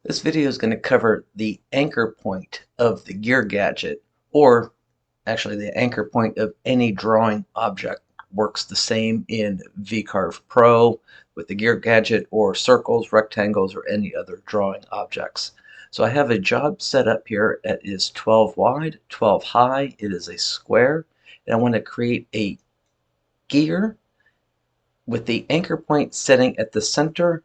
This video is going to cover the anchor point of the gear gadget, or actually the anchor point of any drawing object. Works the same in Vcarve Pro with the gear gadget, or circles, rectangles, or any other drawing objects. So I have a job set up here that is 12 wide, 12 high. It is a square, and I want to create a gear with the anchor point setting at the center,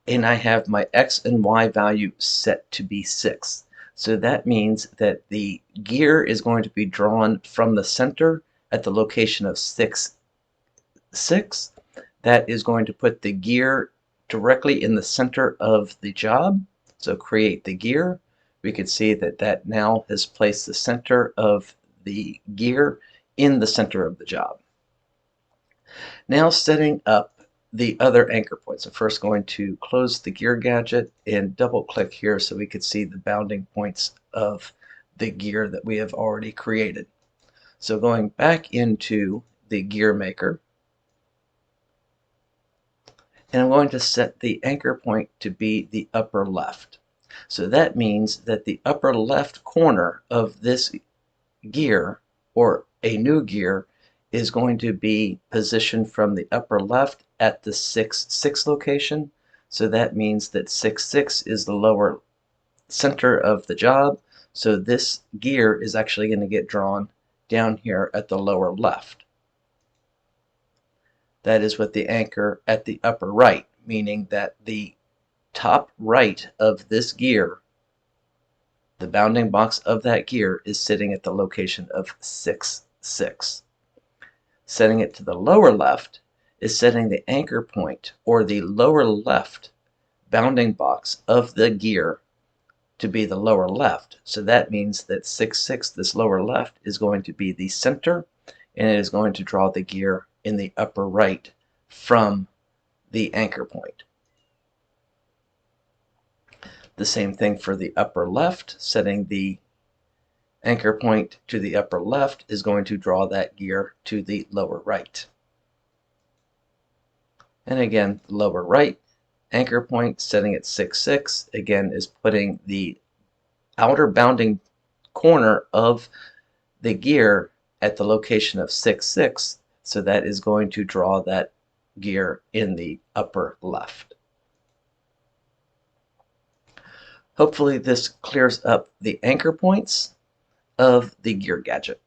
and I have my X and Y value set to be 6. So that means that the gear is going to be drawn from the center at the location of 6, 6. That is going to put the gear directly in the center of the job. So create the gear. We can see that that now has placed the center of the gear in the center of the job. Now setting up the other anchor points. I'm first going to close the gear gadget and double click here so we can see the bounding points of the gear that we have already created. So going back into the gear maker, and I'm going to set the anchor point to be the upper left. So that means that the upper left corner of this gear, or a new gear, is going to be positioned from the upper left at the 6, 6 location. So that means that 6, 6 is the lower center of the job. So this gear is actually going to get drawn down here at the lower left. That is with the anchor at the upper right, meaning that the top right of this gear, the bounding box of that gear, is sitting at the location of 6, 6. Setting it to the lower left is setting the anchor point, or the lower left bounding box of the gear, to be the lower left. So that means that 6, 6, this lower left, is going to be the center, and it is going to draw the gear in the upper right from the anchor point. The same thing for the upper left. Setting the anchor point to the upper left is going to draw that gear to the lower right. And again, lower right anchor point setting at 6, 6, again, is putting the outer bounding corner of the gear at the location of 6, 6. So that is going to draw that gear in the upper left. Hopefully this clears up the anchor points of the gear gadget.